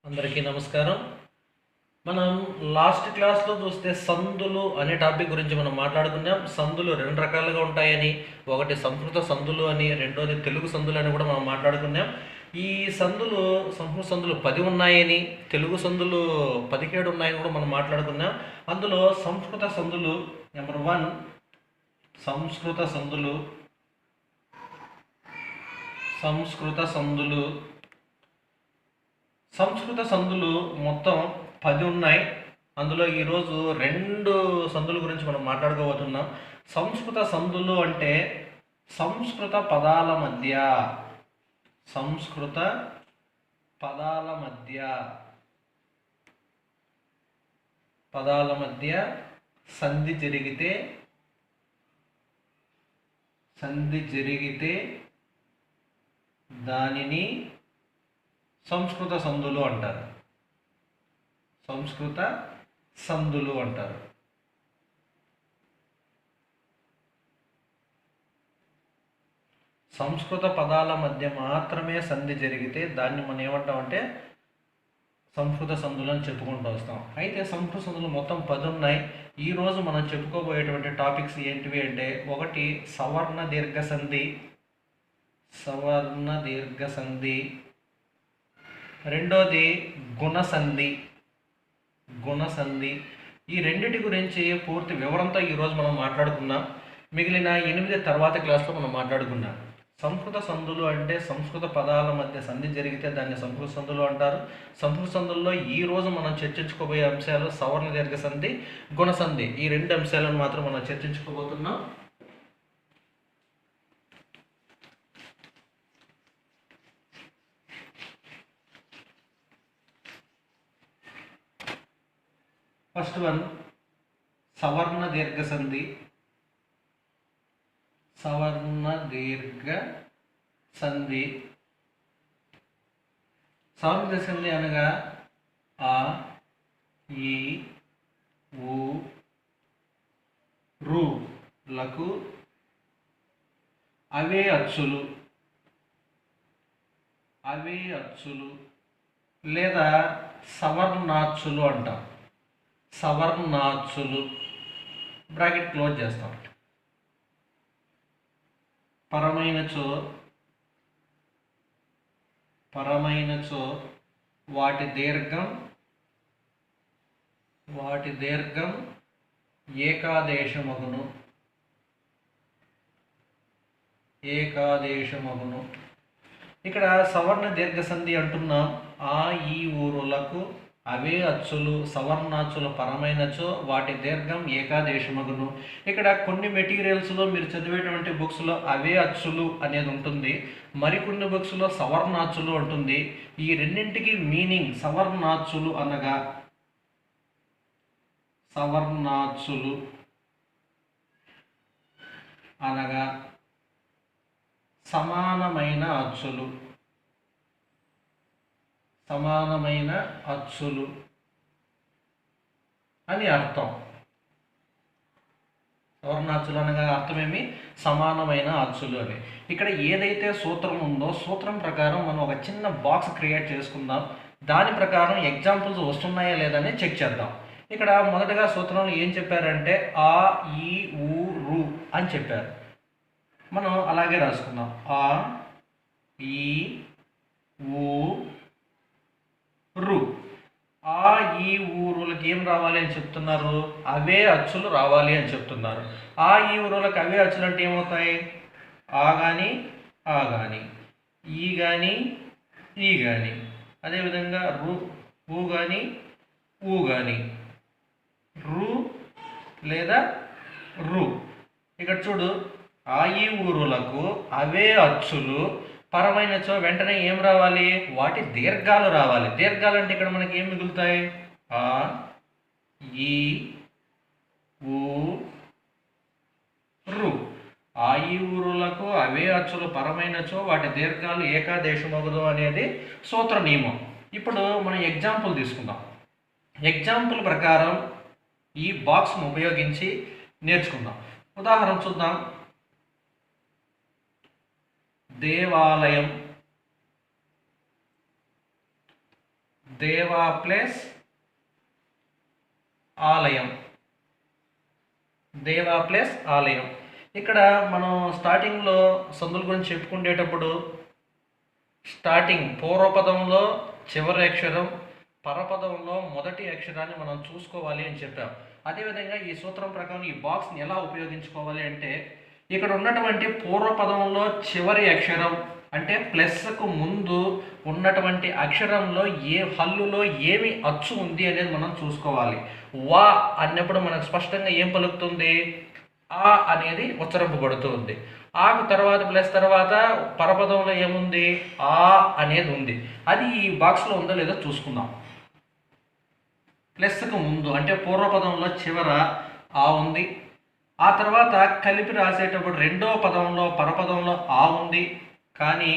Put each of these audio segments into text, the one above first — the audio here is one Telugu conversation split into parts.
అందరికీ నమస్కారం. మనం లాస్ట్ క్లాస్‌లో చూస్తే సందులు అనే టాపిక్ గురించి మనం మాట్లాడుకున్నాం. సందులు 2 రకాలుగా ఉంటాయని, ఒకటి సంస్కృత సందులు అని, రెండోది తెలుగు సందులు అని కూడా మనం మాట్లాడుకున్నాం. ఈ సందులు సంస్కృత సందులు 10 ఉన్నాయని, తెలుగు సందులు 17 ఉన్నాయని కూడా మనం మాట్లాడుకున్నాం. అందులో సంస్కృత సందులు నెంబర్ 1 సంస్కృత సందులు సంస్కృత సందులు సంస్కృత సందులు మొత్తం 10 ఉన్నాయి. అందులో ఈరోజు 2 సందుల గురించి మనం మాట్లాడుకోబోతున్నాం. సంస్కృత సందులు అంటే సంస్కృత పదాల మధ్య సంస్కృత పదాల మధ్య పదాల మధ్య సంధి జరిగితే దానిని సంస్కృత సందులు అంటారు. సంస్కృత సందులు అంటారు. సంస్కృత పదాల మధ్య మాత్రమే సంధి జరిగితే దాన్ని మనం ఏమంటామంటే సంస్కృత సందులు అని చెప్పుకుంటూ వస్తాం. అయితే సంస్కృత సందులు మొత్తం 10 ఉన్నాయి. ఈరోజు మనం చెప్పుకోబోయేటువంటి టాపిక్స్ ఏంటివి అంటే, ఒకటి సవర్ణ దీర్ఘ సంధి, రెండోది గుణసంధి. ఈ రెండిటి గురించి పూర్తి వివరంతో ఈరోజు మనం మాట్లాడుకున్నాం. మిగిలిన 8 తర్వాత క్లాస్లో మనం మాట్లాడుకున్నాం. సంస్కృత సందులు అంటే సంస్కృత పదాల మధ్య సంధి జరిగితే దాన్ని సంస్కృత సందులు అంటారు. సంస్కృత సందుల్లో ఈరోజు మనం చర్చించుకోబోయే అంశాలు సవర్ణ దీర్ఘ సంధి, గుణసంధి. ఈ 2 అంశాలను మాత్రం మనం చర్చించుకోబోతున్నాం. ఫస్ట్ వన్ సవర్ణ దీర్ఘ సంధి. సవర్ణ దీర్ఘ సంధి అనగా ఆ, ఈ, ఊ, రు లకు అవే అచ్చులు లేదా సవర్ణాచ్చులు అంటాం. సవర్ణాచ్చులు బ్రాకెట్ క్లోజ్ చేస్తాం. పరమైనచో వాటి దీర్ఘం ఏకాదేశమగును. ఇక్కడ సవర్ణ దీర్ఘ సంధి అంటున్నాం. ఆ, ఈ ఊరులకు అవే అచ్చులు సవర్ణాచ్చులు పరమైనచో వాటి దీర్ఘం ఏకాదేశమగును. ఇక్కడ కొన్ని మెటీరియల్స్లో మీరు చదివేటువంటి బుక్స్లో అవే అచ్చులు అనేది ఉంటుంది, మరికొన్ని బుక్స్లో సవర్ణాచ్చులు ఉంటుంది. ఈ రెండింటికి మీనింగ్ సవర్ణాచ్చులు అనగా సమానమైన అచ్చులు అని అర్థం. సవర్ణాచ్చులు అనగా అర్థమేమి? సమానమైన అచ్చులు అని. ఇక్కడ ఏదైతే సూత్రం ఉందో సూత్రం ప్రకారం మనం ఒక చిన్న బాక్స్ క్రియేట్ చేసుకుందాం. దాని ప్రకారం ఎగ్జాంపుల్స్ వస్తున్నాయా లేదని చెక్ చేద్దాం. ఇక్కడ మొదటగా సూత్రంలో ఏం చెప్పారంటే ఆ, ఈ, ఊ, రు అని చెప్పారు. మనం అలాగే రాసుకుందాం. ఆ, ఈ, ఊ, రు. ఆ, ఈ, ఊరులకి ఏం రావాలి అని చెప్తున్నారు? అవే అచ్చులు రావాలి అని చెప్తున్నారు. ఆ, ఈ, ఊరులకు అవే అచ్చులు అంటే ఏమవుతాయి? ఆ కానీ, ఆ కానీ, ఈ కానీ, ఈ కానీ, అదేవిధంగా రు, ఊ కానీ, ఊ కానీ, రు లేదా రు. ఇక్కడ చూడు, ఆ, ఈ, ఊరులకు అవే అచ్చులు పరమైనచో వెంటనే ఏం రావాలి? వాటి దీర్ఘాలు రావాలి. దీర్ఘాలు అంటే ఇక్కడ మనకి ఏం మిగులుతాయి? ఆ, ఈ, ఊ, రు. ఆ, ఈ, ఊరులకు అవే అచ్చులు పరమైనచో వాటి దీర్ఘాలు ఏకాదేశమగుదు అనేది సూత్ర నియమం. ఇప్పుడు మనం ఎగ్జాంపుల్ తీసుకుందాం. ఎగ్జాంపుల్ ప్రకారం ఈ బాక్స్ను ఉపయోగించి నేర్చుకుందాం. ఉదాహరణ చూద్దాం. దేవాలయం దేవా ప్లస్ ఆలయం. దేవా ప్లస్ ఆలయం. ఇక్కడ మనం స్టార్టింగ్లో సందుల గురించి చెప్పుకునేటప్పుడు స్టార్టింగ్ పూర్వపదంలో చివరి అక్షరం, పరపదంలో మొదటి అక్షరాన్ని మనం చూసుకోవాలి అని చెప్పాం. అదేవిధంగా ఈ సూత్రం ప్రకారం ఈ బాక్స్ని ఎలా ఉపయోగించుకోవాలి అంటే, ఇక్కడ ఉన్నటువంటి పూర్వపదంలో చివరి అక్షరం అంటే ప్లస్కు ముందు ఉన్నటువంటి అక్షరంలో ఏ హల్లులో ఏమి అచ్చు ఉంది అనేది మనం చూసుకోవాలి. వా అన్నప్పుడు మనకు స్పష్టంగా ఏం పలుకుతుంది? ఆ అనేది ఉచ్చరింపబడుతూ ఉంది. ఆకు తర్వాత ప్లస్ తర్వాత పరపదంలో ఏముంది? ఆ అనేది ఉంది. అది ఈ బాక్స్లో ఉందో లేదో చూసుకుందాం. ప్లస్కు ముందు అంటే పూర్వపదంలో చివర ఆ ఉంది. ఆ తర్వాత కలిపి రాసేటప్పుడు రెండో పదంలో పరపదంలో ఆ ఉంది. కానీ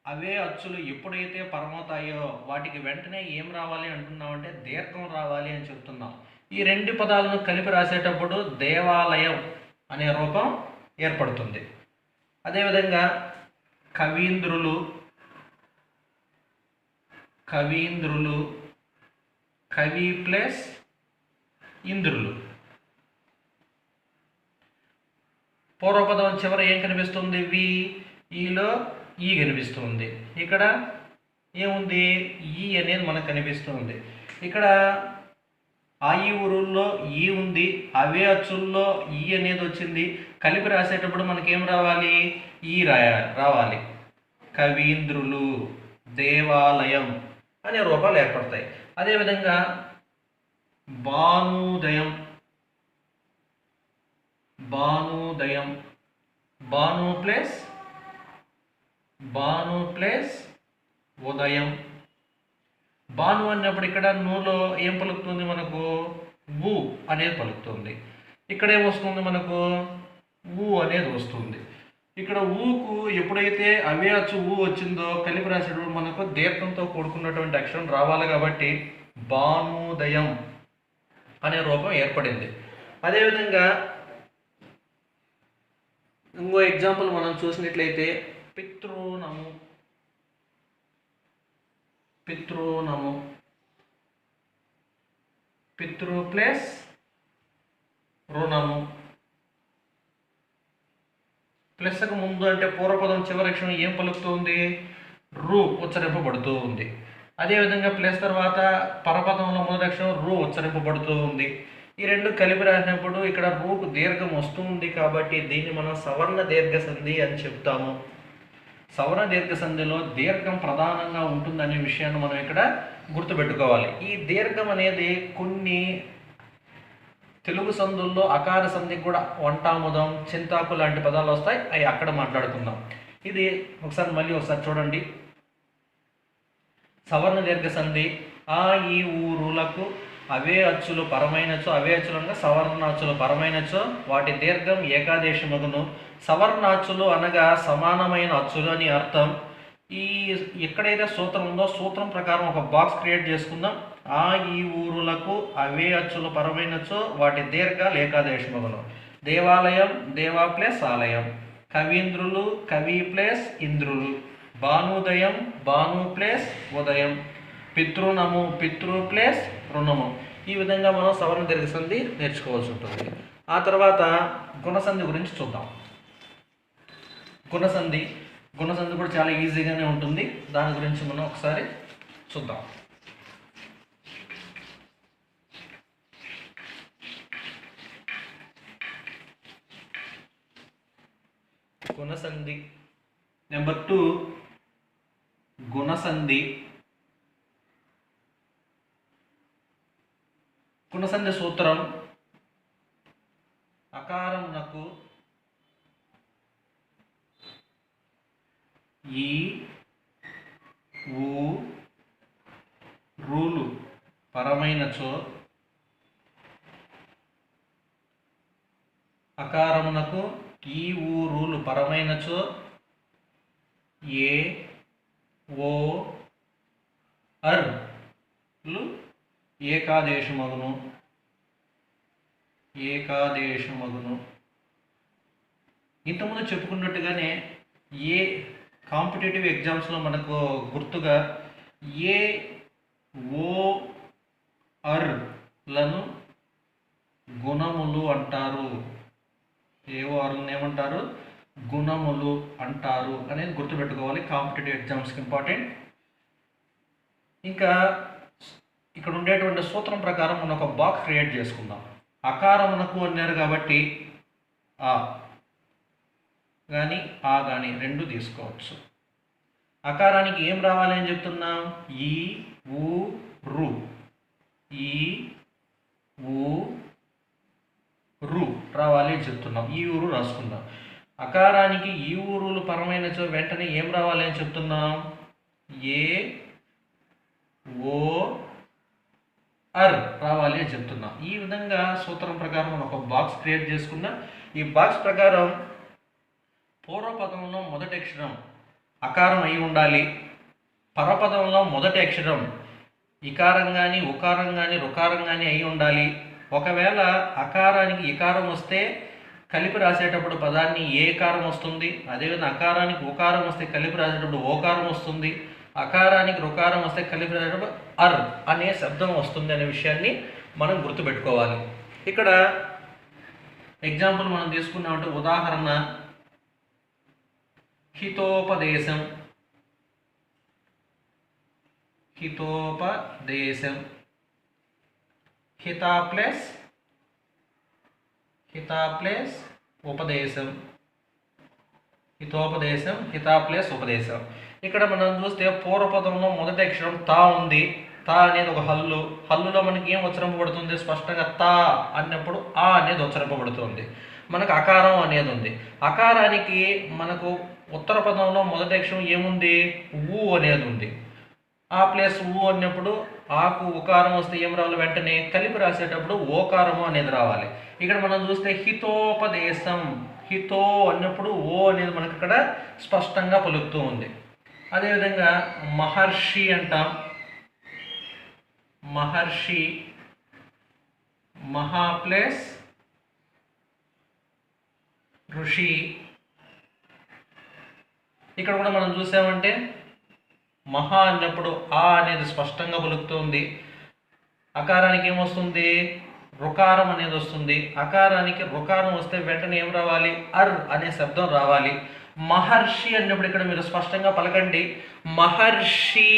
అవే అచ్చులు ఎప్పుడైతే పరమవుతాయో వాటికి వెంటనే ఏం రావాలి అంటున్నామంటే దీర్ఘం రావాలి అని చెప్తున్నాం. ఈ రెండు పదాలను కలిపి రాసేటప్పుడు దేవాలయం అనే రూపం ఏర్పడుతుంది. అదేవిధంగా కవీంద్రులు, కవీంద్రులు, కవి ప్లస్ ఇంద్రులు. పూర్వపదం చివర ఏం కనిపిస్తుంది? వి. ఈలో ఈ కనిపిస్తుంది. ఇక్కడ ఏముంది? ఈ అనేది మనకు కనిపిస్తుంది. ఇక్కడ ఆ ఈ ఊరుల్లో ఈ ఉంది. అవే అచ్చుల్లో ఈ అనేది వచ్చింది. కలిపి రాసేటప్పుడు మనకేం రావాలి? ఈ రావాలి. కవీంద్రులు, దేవాలయం అనే రూపాలు ఏర్పడతాయి. అదేవిధంగా భానుదయం, భానుదయం, భాను ప్లస్ ఉదయం. భాను అన్నప్పుడు ఇక్కడ నూలో ఏం పలుకుతుంది మనకు? ఊ అనేది పలుకుతుంది. ఇక్కడ ఏమొస్తుంది మనకు? ఊ అనేది వస్తుంది. ఇక్కడ ఊకు ఎప్పుడైతే అవే అచ్చు ఊ వచ్చిందో కలిపి రాసేటప్పుడు మనకు దీర్ఘంతో కూడుకున్నటువంటి అక్షరం రావాలి. కాబట్టి భానుదయం అనే రూపం ఏర్పడింది. అదేవిధంగా ఇంకో ఎగ్జాంపుల్ మనం చూసినట్లయితే పితృనము, పితృనము, పితృ ప్లస్ రుణము. ప్లస్కు ముందు అంటే పూర్వపదం చివరి అక్షరం ఏం పలుకుతుంది? రు ఉచ్చరింపబడుతూ ఉంది. అదేవిధంగా ప్లస్ తర్వాత పరపదంలో మొదటి అక్షరం రు ఉచ్చరింపబడుతూ ఉంది. ఈ రెండు కలిపి రాసినప్పుడు ఇక్కడ రూకు దీర్ఘం వస్తుంది. కాబట్టి దీన్ని మనం సవర్ణ దీర్ఘ సంధి అని చెప్తాము. సవర్ణ దీర్ఘ సంధిలో దీర్ఘం ప్రధానంగా ఉంటుందనే విషయాన్ని మనం ఇక్కడ గుర్తుపెట్టుకోవాలి. ఈ దీర్ఘం అనేది కొన్ని తెలుగు సంధుల్లో అకార సంధికి కూడా వంటాముదం, చింతాకు లాంటి పదాలు వస్తాయి. అవి అక్కడ మాట్లాడుకుందాం. ఇది ఒకసారి చూడండి. సవర్ణ దీర్ఘ సంధి ఆ ఈ ఊరులకు అవే అచ్చులు పరమైనచో, అవే అచ్చులు అనగా సవర్ణాచులు పరమైనచో వాటి దీర్ఘం ఏకాదేశమగును. సవర్ణాచులు అనగా సమానమైన అచ్చులు అని అర్థం. ఈ ఎక్కడైతే సూత్రం ఉందో సూత్రం ప్రకారం ఒక బాక్స్ క్రియేట్ చేసుకుందాం. ఆ ఈ ఊరులకు అవే అచ్చులు పరమైనచో వాటి దీర్ఘాలు ఏకాదేశమగును. దేవాలయం, దేవా ప్లస్ ఆలయం. కవీంద్రులు, కవి ప్లస్ ఇంద్రులు. భానుదయం, భాను ప్లస్ ఉదయం. పితృనము, పితృ ప్లస్ రుణము. ఈ విధంగా మనం సవర్ణ దీర్ఘ సంధి నేర్చుకోవాల్సి ఉంటుంది. ఆ తర్వాత గుణసంధి గురించి చూద్దాం. గుణసంధి కూడా చాలా ఈజీగానే ఉంటుంది. దాని గురించి మనం ఒకసారి చూద్దాం. గుణసంధి నెంబర్ 2 గుణసంధి. గుణసంధి సూత్రం అకారమునకు ఈ ఊ రూలు పరమైనచో, అకారమునకు ఈ ఊ రూలు పరమైనచో ఏ ఓ అర్లు ఏకాదేశమగును. ఏకాదేశమగును. ఇంతకుముందు చెప్పుకున్నట్టుగానే ఏ కాంపిటేటివ్ ఎగ్జామ్స్లో మనకు గుర్తుగా ఏ ఓ అర్లను గుణములు అంటారు. ఏవో అర్లను ఏమంటారు? గుణములు అంటారు అనేది గుర్తుపెట్టుకోవాలి. కాంపిటేటివ్ ఎగ్జామ్స్కి ఇంపార్టెంట్. ఇంకా ఇక్కడ ఉండేటువంటి సూత్రం ప్రకారం మనం ఒక బాక్స్ క్రియేట్ చేసుకుందాం. అకారమునకు అన్నారు కాబట్టి ఆ కానీ ఆ కానీ రెండు తీసుకోవచ్చు. అకారానికి ఏం రావాలి అని చెప్తున్నాం? ఈ ఊ రు. ఈ ఊ రు రావాలి అని చెప్తున్నాం. ఈ ఊరు రాసుకుందాం. అకారానికి ఈ ఊరులు పరమైన వెంటనే ఏం రావాలి అని చెప్తున్నాం? ఏ ఓ అర్ రావాలి అని చెప్తున్నాం. ఈ విధంగా సూత్రం ప్రకారం మనం ఒక బాక్స్ క్రియేట్ చేసుకున్నాం. ఈ బాక్స్ ప్రకారం పూర్వపదంలో మొదటి అక్షరం అకారం అయి ఉండాలి. పరపదంలో మొదటి అక్షరం ఇకారం కానీ ఉకారం కానీ రుకారం కానీ అయి ఉండాలి. ఒకవేళ అకారానికి ఇకారం వస్తే కలిపి రాసేటప్పుడు పదాన్ని ఏకారం వస్తుంది. అదేవిధంగా అకారానికి ఉకారం వస్తే కలిపి రాసేటప్పుడు ఓకారం వస్తుంది. అకారానికి రుకారం వస్తే కలిపి రాసేటప్పుడు అర్ అనే శబ్దం వస్తుంది అనే విషయాన్ని మనం గుర్తుపెట్టుకోవాలి. ఇక్కడ ఎగ్జాంపుల్ మనం తీసుకున్నామంటే ఉదాహరణ హితోపదేశం. హితోపదేశం హిత ప్లస్ ఉపదేశం. హితోపదేశం హిత ప్లస్ ఉపదేశం. ఇక్కడ మనం చూస్తే పూర్వపదంలో మొదటి అక్షరం తా ఉంది. తా అనేది ఒక హల్లు. హల్లులో మనకి ఏం ఉచ్చరింపబడుతుంది? స్పష్టంగా తా అన్నప్పుడు ఆ అనేది ఉచ్చరింపబడుతుంది. మనకు అకారం అనేది ఉంది. అకారానికి మనకు ఉత్తర పదంలో మొదటి అక్షరం ఏముంది? ఊ అనేది ఉంది. ఆ ప్లస్ ఊ అన్నప్పుడు ఆకు ఉకారం వస్తే ఏం రావాలి? వెంటనే కలిపి రాసేటప్పుడు ఓకారము అనేది రావాలి. ఇక్కడ మనం చూస్తే హితోపదేశం. హితో అన్నప్పుడు ఓ అనేది మనకి ఇక్కడ స్పష్టంగా పలుకుతూ ఉంది. అదేవిధంగా మహర్షి అంటాం. మహర్షి మహా ప్లస్ ఋషి. ఇక్కడ కూడా మనం చూసామంటే మహా అన్నప్పుడు ఆ అనేది స్పష్టంగా పలుకుతుంది. అకారానికి ఏమొస్తుంది? రుకారం అనేది వస్తుంది. అకారానికి రుకారం వస్తే వెంటనే ఏం రావాలి? అర్ అనే శబ్దం రావాలి. మహర్షి అన్నప్పుడు ఇక్కడ మీరు స్పష్టంగా పలకండి. మహర్షి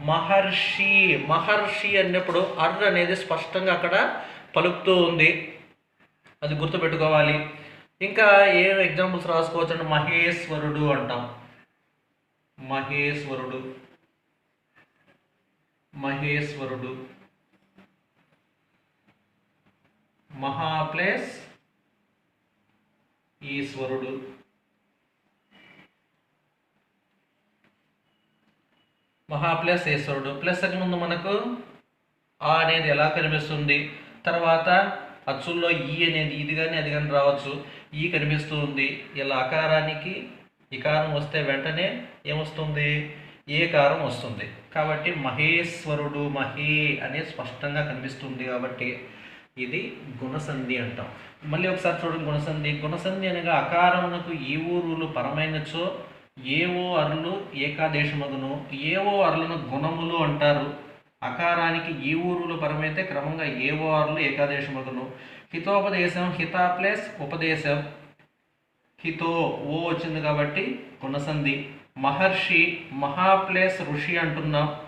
మహర్షి మహర్షి అన్నప్పుడు అర్ అనేది స్పష్టంగా అక్కడ పలుకుతూ ఉంది. అది గుర్తుపెట్టుకోవాలి. ఇంకా ఏ ఎగ్జాంపుల్స్ రాసుకోవచ్చు అంటే మహేశ్వరుడు అంటాం. మహేశ్వరుడు మహేశ్వరుడు మహా ప్లస్ ఈశ్వరుడు. మహా ప్లస్ ఈశ్వరుడు. ప్లస్ అని ముందు మనకు ఆ అనేది ఎలా కనిపిస్తుంది? తర్వాత అచ్చుల్లో ఈ అనేది ఇది కానీ అది కానీ రావచ్చు. ఈ కనిపిస్తూ ఉంది. ఇలా అకారానికి ఇకారం వస్తే వెంటనే ఏమొస్తుంది? ఏకారం వస్తుంది. కాబట్టి మహేశ్వరుడు మహే అనేది స్పష్టంగా కనిపిస్తుంది. కాబట్టి ఇది గుణసంధి అంటాం. మళ్ళీ ఒకసారి చూడండి గుణసంధి. గుణసంధి అనగా అకారమునకు ఈ ఊరులు పరమైనచో ఏవో అర్లు ఏకాదేశమగును. ఏవో అర్లను గుణములు అంటారు. అకారానికి ఈ ఊరులు పరమైతే క్రమంగా ఏవో అర్లు ఏకాదేశమగును. హితోపదేశం హిత ప్లస్ ఉపదేశం. హితో ఓ వచ్చింది కాబట్టి గుణసంధి. మహర్షి మహా ప్లస్ ఋషి అంటున్నాం.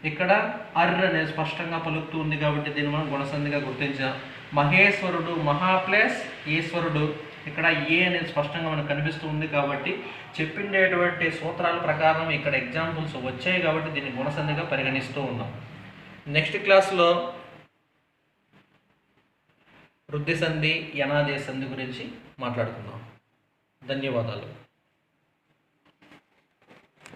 ఇక్కడ అర్ అనేది స్పష్టంగా పలుకుతూ ఉంది కాబట్టి దీన్ని మనం గుణసంధిగా గుర్తించాం. మహేశ్వరుడు మహా ప్లస్ ఈశ్వరుడు. ఇక్కడ ఏ అనేది స్పష్టంగా మనకు కనిపిస్తూ ఉంది కాబట్టి చెప్పిండేటువంటి సూత్రాల ప్రకారం ఇక్కడ ఎగ్జాంపుల్స్ వచ్చాయి కాబట్టి దీన్ని గుణసంధిగా పరిగణిస్తూ ఉన్నాం. నెక్స్ట్ క్లాస్లో వృద్ధి సంధి యనాదేశ సంధి గురించి మాట్లాడుకుందాం. ధన్యవాదాలు.